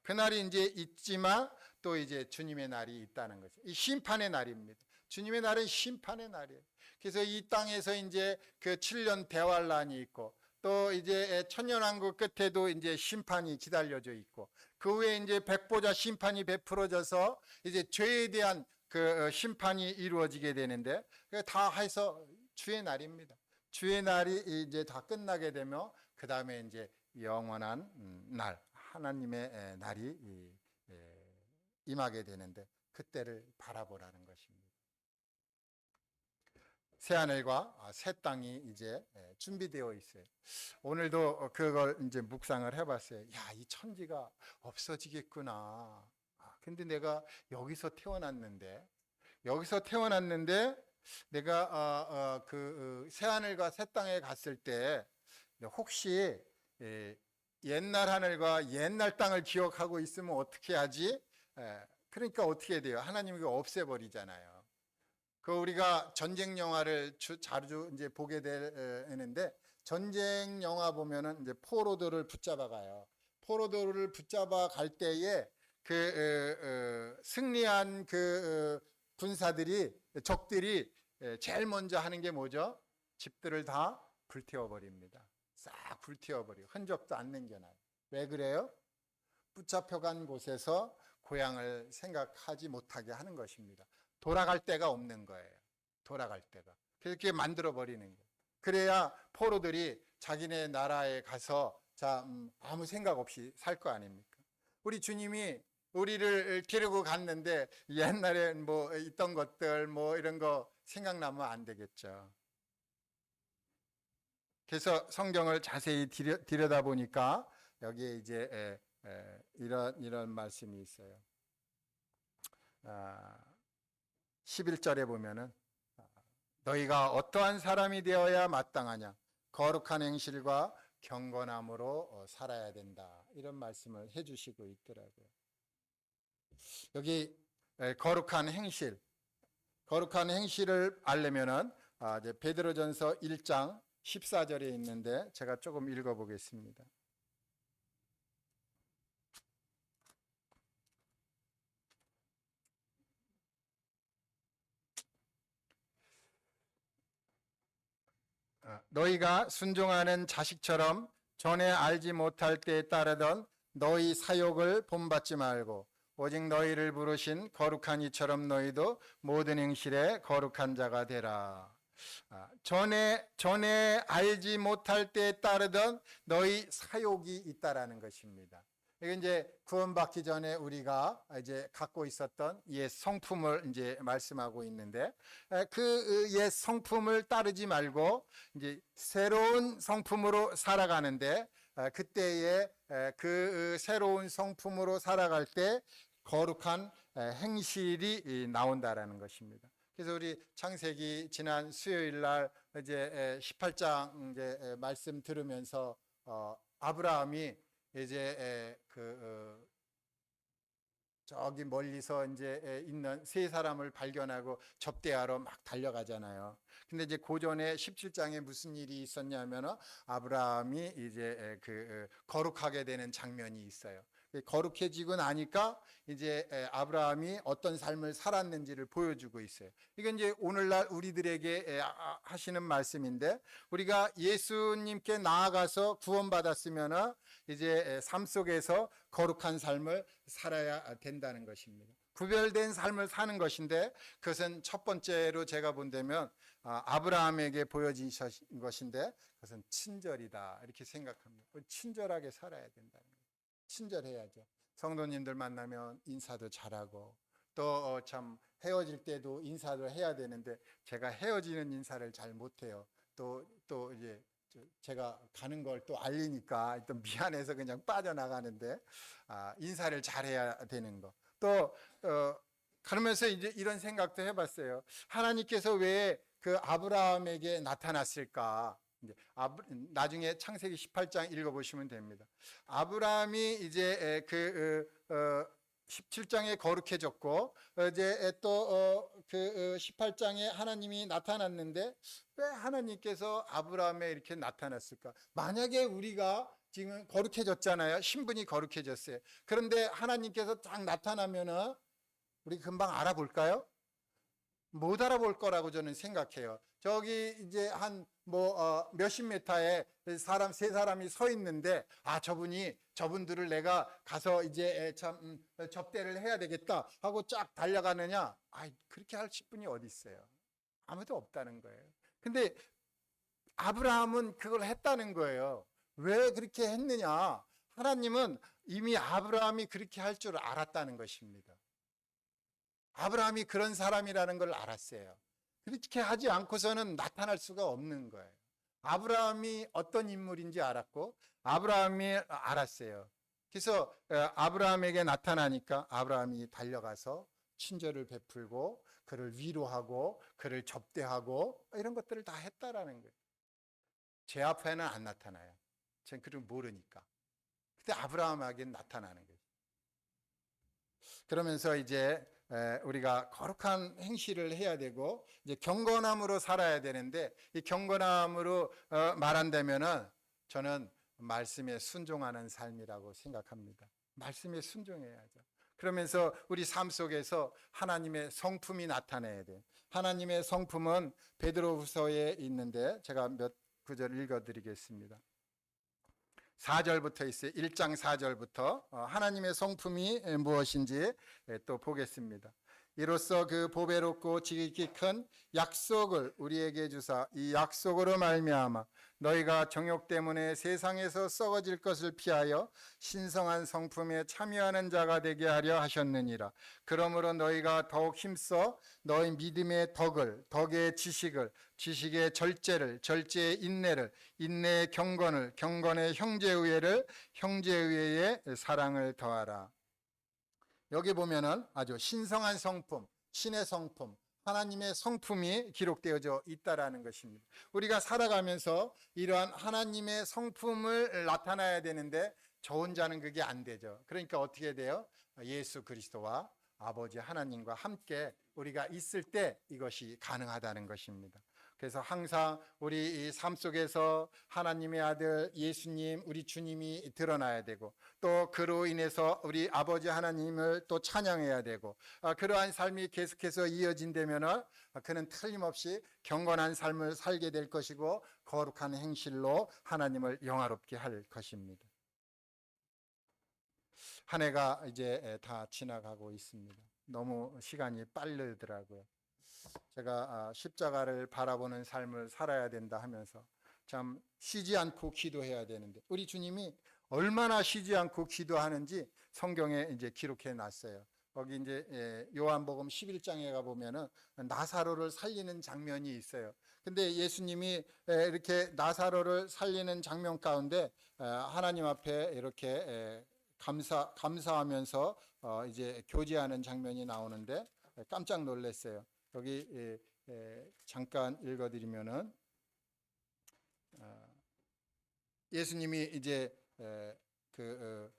Speaker 1: 그날이 이제 있지만 또 이제 주님의 날이 있다는 거죠. 이 심판의 날입니다. 주님의 날은 심판의 날이에요. 그래서 이 땅에서 이제 그 7년 대환란이 있고 또 이제 천년왕국 끝에도 이제 심판이 기다려져 있고 그 후에 이제 백보자 심판이 베풀어져서 이제 죄에 대한 그 심판이 이루어지게 되는데 다 해서 주의 날입니다. 주의 날이 이제 다 끝나게 되며 그 다음에 이제 영원한 날 하나님의 날이 임하게 되는데 그때를 바라보라는 것입니다. 새 하늘과 새 땅이 이제 준비되어 있어요. 오늘도 그걸 이제 묵상을 해봤어요. 야, 이 천지가 없어지겠구나. 근데 내가 여기서 태어났는데 내가 그 새 하늘과 새 땅에 갔을 때 혹시 옛날 하늘과 옛날 땅을 기억하고 있으면 어떻게 하지? 그러니까 어떻게 돼요? 하나님이 없애버리잖아요. 그 우리가 전쟁 영화를 자주 이제 보게 되는데 전쟁 영화 보면은 이제 포로들을 붙잡아 가요. 포로들을 붙잡아 갈 때에 승리한 군사들이 적들이 제일 먼저 하는 게 뭐죠? 집들을 다 불태워 버립니다. 싹 불태워 버리고 흔적도 안 남겨놔요. 왜 그래요? 붙잡혀간 곳에서 고향을 생각하지 못하게 하는 것입니다. 돌아갈 데가 없는 거예요. 돌아갈 데가. 그렇게 만들어 버리는 거예요. 그래야 포로들이 자기네 나라에 가서 아무 생각 없이 살 거 아닙니까? 우리 주님이 우리를 기르고 갔는데 옛날에 뭐 있던 것들 뭐 이런 거 생각나면 안 되겠죠. 그래서 성경을 자세히 들여다 보니까 여기에 이제 이런 말씀이 있어요. 11절에 보면은 너희가 어떠한 사람이 되어야 마땅하냐? 거룩한 행실과 경건함으로 살아야 된다. 이런 말씀을 해주시고 있더라고요. 여기 거룩한 행실을 알려면은 이제 베드로전서 1장 14절에 있는데 제가 조금 읽어보겠습니다. 너희가 순종하는 자식처럼 전에 알지 못할 때에 따르던 너희 사욕을 본받지 말고 오직 너희를 부르신 거룩한 이처럼 너희도 모든 행실에 거룩한 자가 되라. 전에 알지 못할 때에 따르던 너희 사욕이 있다라는 것입니다. 이게 이제 구원받기 전에 우리가 이제 갖고 있었던 옛 성품을 이제 말씀하고 있는데 그 옛 성품을 따르지 말고 이제 새로운 성품으로 살아가는데 그때에 그 새로운 성품으로 살아갈 때 거룩한 행실이 나온다라는 것입니다. 그래서 우리 창세기 지난 수요일 날 이제 18장 이제 말씀 들으면서 아브라함이 이제 저기 멀리서 이제 있는 세 사람을 발견하고 접대하러 막 달려가잖아요. 근데 이제 고전에 17장에 무슨 일이 있었냐면은 아브라함이 이제 거룩하게 되는 장면이 있어요. 거룩해지고 나니까 이제 아브라함이 어떤 삶을 살았는지를 보여주고 있어요. 이건 이제 오늘날 우리들에게 하시는 말씀인데 우리가 예수님께 나아가서 구원받았으면은 이제 삶 속에서 거룩한 삶을 살아야 된다는 것입니다. 구별된 삶을 사는 것인데 그것은 첫 번째로 제가 본다면 아브라함에게 보여진 것인데 그것은 친절이다 이렇게 생각합니다. 친절하게 살아야 된다는 거예요. 친절해야죠. 성도님들 만나면 인사도 잘하고 또 참 헤어질 때도 인사를 해야 되는데 제가 헤어지는 인사를 잘 못해요. 또 이제 제가 가는 걸 또 알리니까 또 미안해서 그냥 빠져나가는데 인사를 잘해야 되는 거. 또 그러면서 이제 이런 생각도 해봤어요. 하나님께서 왜 그 아브라함에게 나타났을까? 나중에 창세기 18장 읽어보시면 됩니다. 아브라함이 이제 17장에 거룩해졌고 이제 또 18장에 하나님이 나타났는데 왜 하나님께서 아브라함에 이렇게 나타났을까? 만약에 우리가 지금 거룩해졌잖아요. 신분이 거룩해졌어요. 그런데 하나님께서 딱 나타나면은 우리 금방 알아볼까요? 못 알아볼 거라고 저는 생각해요. 저기 이제 한 몇십 미터에 세 사람이 서 있는데 저분들을 내가 가서 이제 참 접대를 해야 되겠다 하고 쫙 달려가느냐? 그렇게 하실 분이 어디 있어요? 아무도 없다는 거예요. 근데 아브라함은 그걸 했다는 거예요. 왜 그렇게 했느냐? 하나님은 이미 아브라함이 그렇게 할 줄 알았다는 것입니다. 아브라함이 그런 사람이라는 걸 알았어요. 그렇게 하지 않고서는 나타날 수가 없는 거예요. 아브라함이 어떤 인물인지 알았고 아브라함이 알았어요. 그래서 아브라함에게 나타나니까 아브라함이 달려가서 친절을 베풀고 그를 위로하고 그를 접대하고 이런 것들을 다 했다라는 거예요. 제 앞에는 안 나타나요. 전 그걸 모르니까. 근데 아브라함에게는 나타나는 거예요. 그러면서 이제 우리가 거룩한 행실을 해야 되고 이제 경건함으로 살아야 되는데 이 경건함으로 말한다면은 저는 말씀에 순종하는 삶이라고 생각합니다. 말씀에 순종해야죠. 그러면서 우리 삶 속에서 하나님의 성품이 나타나야 돼요. 하나님의 성품은 베드로후서에 있는데 제가 몇 구절 읽어드리겠습니다. 4절부터 있어요. 1장 4절부터 하나님의 성품이 무엇인지 또 보겠습니다. 이로써 그 보배롭고 지극히 큰 약속을 우리에게 주사 이 약속으로 말미암아 너희가 정욕 때문에 세상에서 썩어질 것을 피하여 신성한 성품에 참여하는 자가 되게 하려 하셨느니라. 그러므로 너희가 더욱 힘써 너희 믿음의 덕의 지식을, 지식의 절제를, 절제의 인내를, 인내의 경건을, 경건의 형제의회를, 형제의회의 사랑을 더하라. 여기 보면은 아주 신성한 성품, 신의 성품, 하나님의 성품이 기록되어져 있다라는 것입니다. 우리가 살아가면서 이러한 하나님의 성품을 나타나야 되는데 저 혼자는 그게 안 되죠. 그러니까 어떻게 돼요? 예수 그리스도와 아버지 하나님과 함께 우리가 있을 때 이것이 가능하다는 것입니다. 그래서 항상 우리 삶 속에서 하나님의 아들 예수님, 우리 주님이 드러나야 되고 또 그로 인해서 우리 아버지 하나님을 또 찬양해야 되고 그러한 삶이 계속해서 이어진다면 그는 틀림없이 경건한 삶을 살게 될 것이고 거룩한 행실로 하나님을 영화롭게 할 것입니다. 한 해가 이제 다 지나가고 있습니다. 너무 시간이 빠르더라고요. 제가 십자가를 바라보는 삶을 살아야 된다 하면서 참 쉬지 않고 기도해야 되는데 우리 주님이 얼마나 쉬지 않고 기도하는지 성경에 이제 기록해 놨어요. 거기 이제 요한복음 11장에 가 보면은 나사로를 살리는 장면이 있어요. 근데 예수님이 이렇게 나사로를 살리는 장면 가운데 하나님 앞에 이렇게 감사하면서 이제 교제하는 장면이 나오는데 깜짝 놀랐어요. 여기 잠깐 읽어드리면은 예수님이 이제 그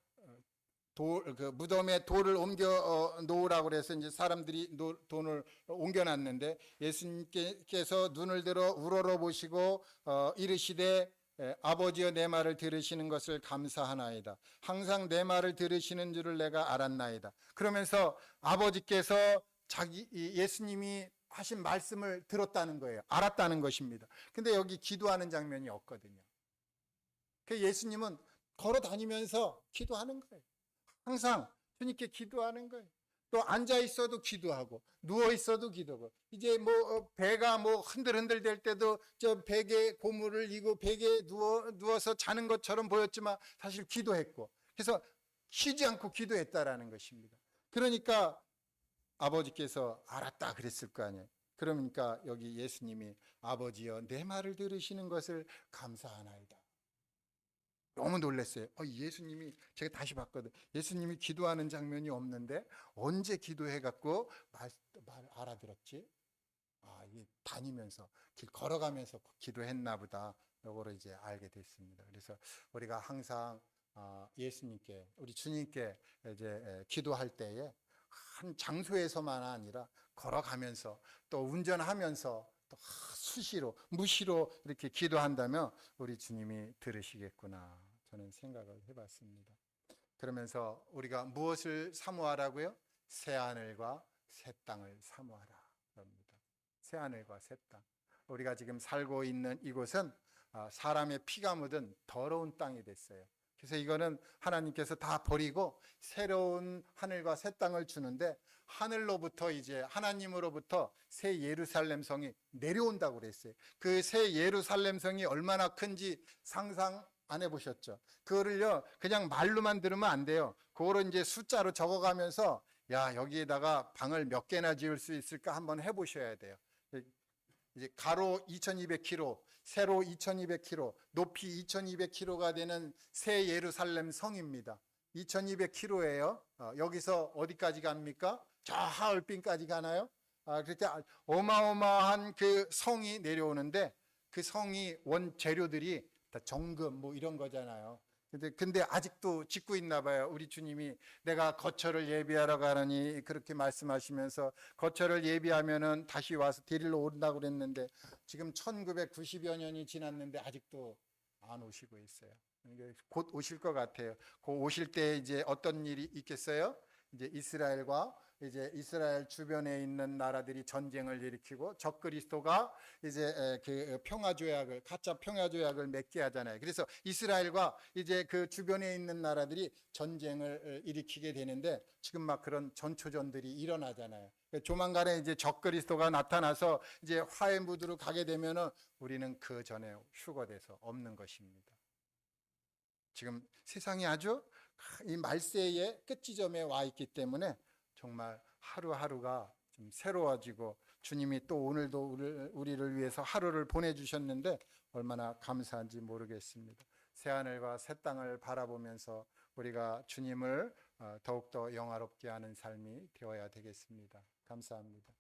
Speaker 1: 무덤에 돌을 옮겨 놓으라고 그래서 이제 사람들이 돈을 옮겨놨는데 예수님께서 눈을 들어 우러러 보시고 이르시되 아버지여 내 말을 들으시는 것을 감사하나이다. 항상 내 말을 들으시는 줄을 내가 알았나이다. 그러면서 아버지께서 예수님이 하신 말씀을 들었다는 거예요. 알았다는 것입니다. 근데 여기 기도하는 장면이 없거든요. 그 예수님은 걸어 다니면서 기도하는 거예요. 항상 주님께 기도하는 거예요. 또 앉아 있어도 기도하고 누워 있어도 기도하고 이제 뭐 배가 뭐 흔들흔들 될 때도 저 베개 고무를 이고 베개에 누워서 자는 것처럼 보였지만 사실 기도했고 그래서 쉬지 않고 기도했다라는 것입니다. 그러니까 아버지께서 알았다 그랬을 거 아니에요. 그러니까 여기 예수님이 아버지여 내 말을 들으시는 것을 감사하나이다. 너무 놀랐어요. 예수님이 제가 다시 봤거든. 예수님이 기도하는 장면이 없는데 언제 기도해갖고 말 알아들었지? 이게 다니면서 길 걸어가면서 기도했나 보다. 요거를 이제 알게 됐습니다. 그래서 우리가 항상 예수님께 우리 주님께 이제 기도할 때에 한 장소에서만 아니라 걸어가면서 또 운전하면서 또 수시로 무시로 이렇게 기도한다면 우리 주님이 들으시겠구나 저는 생각을 해봤습니다. 그러면서 우리가 무엇을 사모하라고요? 새 하늘과 새 땅을 사모하라 그럽니다. 새 하늘과 새 땅. 우리가 지금 살고 있는 이곳은 사람의 피가 묻은 더러운 땅이 됐어요. 그래서 이거는 하나님께서 다 버리고 새로운 하늘과 새 땅을 주는데 하늘로부터 이제 하나님으로부터 새 예루살렘 성이 내려온다고 그랬어요. 그 새 예루살렘 성이 얼마나 큰지 상상 안 해보셨죠? 그거를요 그냥 말로만 들으면 안 돼요. 그거를 이제 숫자로 적어가면서 야 여기에다가 방을 몇 개나 지을 수 있을까 한번 해보셔야 돼요. 이제 가로 2200km, 세로 2200km, 높이 2200km가 되는 새 예루살렘 성입니다. 2200km예요. 여기서 어디까지 갑니까? 저 하얼빈까지 가나요? 그렇게 어마어마한 그 성이 내려오는데 그 성이 원재료들이 다 정금 뭐 이런 거잖아요. 근데 아직도 짓고 있나 봐요. 우리 주님이 내가 거처를 예비하러 가느니 그렇게 말씀하시면서 거처를 예비하면은 다시 와서 데리러 온다고 그랬는데 지금 1990여 년이 지났는데 아직도 안 오시고 있어요. 곧 오실 것 같아요. 곧 오실 때 이제 어떤 일이 있겠어요? 이제 이스라엘 주변에 있는 나라들이 전쟁을 일으키고 적그리스도가 이제 그 가짜 평화 조약을 맺게 하잖아요. 그래서 이스라엘과 이제 그 주변에 있는 나라들이 전쟁을 일으키게 되는데 지금 막 그런 전초전들이 일어나잖아요. 조만간에 이제 적그리스도가 나타나서 이제 화해 무드로 가게 되면은 우리는 그 전에 휴거돼서 없는 것입니다. 지금 세상이 아주 이 말세의 끝지점에 와 있기 때문에 정말 하루하루가 좀 새로워지고 주님이 또 오늘도 우리를 위해서 하루를 보내주셨는데 얼마나 감사한지 모르겠습니다. 새하늘과 새 땅을 바라보면서 우리가 주님을 더욱더 영화롭게 하는 삶이 되어야 되겠습니다. 감사합니다.